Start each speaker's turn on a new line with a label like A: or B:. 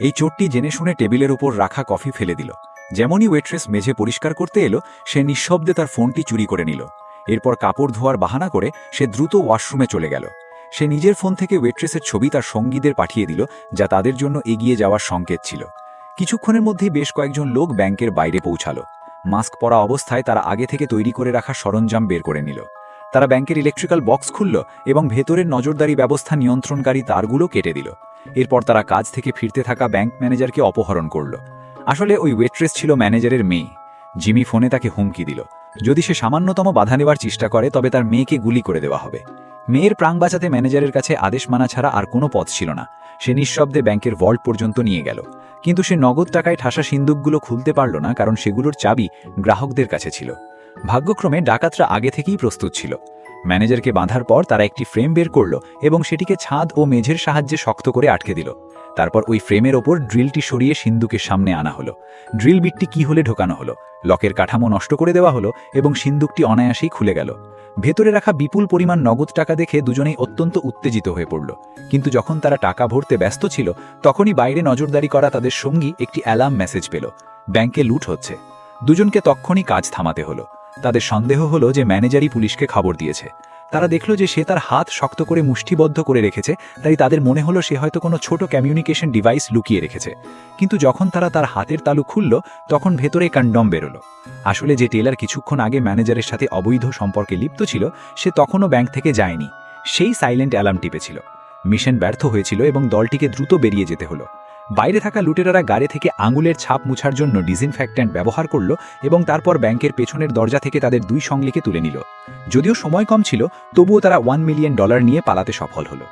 A: এই চোরটি জেনে শুনে টেবিলের উপর রাখা কফি ফেলে দিল। যেমনই ওয়েট্রেস মেঝে পরিষ্কার করতে এলো, সে নিঃশব্দে তার ফোনটি চুরি করে নিল। এরপর কাপড় ধোয়ার বাহানা করে সে দ্রুত ওয়াশরুমে চলে গেল। সে নিজের ফোন থেকে ওয়েট্রেসের ছবি তার সঙ্গীদের পাঠিয়ে দিল, যা তাদের জন্য এগিয়ে যাওয়ার সংকেত ছিল। কিছুক্ষণের মধ্যেই বেশ কয়েকজন লোক ব্যাংকের বাইরে পৌঁছালো। মাস্ক পরা অবস্থায় তারা আগে থেকে তৈরি করে রাখা সরঞ্জাম বের করে নিল। তারা ব্যাংকের ইলেকট্রিক্যাল বক্স খুলল এবং ভেতরের নজরদারি ব্যবস্থা নিয়ন্ত্রণকারী তারগুলো কেটে দিল। এরপর তারা কাজ থেকে ফিরতে থাকা ব্যাংক ম্যানেজারকে অপহরণ করল। আসলে ওই ওয়েট্রেস ছিল ম্যানেজারের মেয়ে। জিমি ফোনে তাকে হুমকি দিল, যদি সে সামান্যতম বাধা নেওয়ার চেষ্টা করে তবে তার মেয়েকে গুলি করে দেওয়া হবে। মেয়ের প্রাণ বাঁচাতে ম্যানেজারের কাছে আদেশ মানা ছাড়া আর কোনো পথ ছিল না। সে নিঃশব্দে ব্যাংকের ভল্ট পর্যন্ত নিয়ে গেল, কিন্তু সে নগদ টাকায় ঠাসা সিন্দুকগুলো খুলতে পারল না, কারণ সেগুলোর চাবি গ্রাহকদের কাছে ছিল। ভাগ্যক্রমে ডাকাতরা আগে থেকেই প্রস্তুত ছিল। ম্যানেজারকে বাঁধার পর তারা একটি ফ্রেম বের করল এবং সেটিকে ছাদ ও মেঝের সাহায্যে শক্ত করে আটকে দিল। তারপর ওই ফ্রেমের ওপর ড্রিলটি সরিয়ে সিন্দুকের সামনে আনা হলো। ড্রিল বিটটি কি হলে ঢোকানো হলো, লকের কাঠামো নষ্ট করে দেওয়া হলো এবং সিন্দুকটি অনায়াসেই খুলে গেল। ভেতরে রাখা বিপুল পরিমাণ নগদ টাকা দেখে দুজনেই অত্যন্ত উত্তেজিত হয়ে পড়ল। কিন্তু যখন তারা টাকা ভরতে ব্যস্ত ছিল, তখনই বাইরে নজরদারি করা তাদের সঙ্গী একটি অ্যালার্ম মেসেজ পেল, ব্যাংকে লুট হচ্ছে। দুজনকে তক্ষণই কাজ থামাতে হলো। তাদের সন্দেহ হলো যে ম্যানেজারই পুলিশকে খবর দিয়েছে। তারা দেখল যে সে তার হাত শক্ত করে মুষ্টিবদ্ধ করে রেখেছে, তাই তাদের মনে হলো সে হয়তো কোনো ছোট কমিউনিকেশন ডিভাইস লুকিয়ে রেখেছে। কিন্তু যখন তারা তার হাতের তালু খুলল, তখন ভেতরে কন্ডম বেরোলো। আসলে যে টেলার কিছুক্ষণ আগে ম্যানেজারের সাথে অবৈধ সম্পর্কে লিপ্ত ছিল, সে তখনও ব্যাংক থেকে যায়নি। সেই সাইলেন্ট অ্যালার্ম টিপেছিল। মিশন ব্যর্থ হয়েছিল এবং দলটিকে দ্রুত বেরিয়ে যেতে হলো। বাইরে থাকা লুটেরারা গাড়ি থেকে আঙুলের ছাপ মুছার জন্য ডিসইনফেক্ট্যান্ট ব্যবহার করল এবং তারপর ব্যাংকের পেছনের দরজা থেকে তাদের দুই সঙ্গীকে তুলে নিল। যদিও সময় কম ছিল, তবুও তারা $1 মিলিয়ন নিয়ে পালাতে সফল হলো।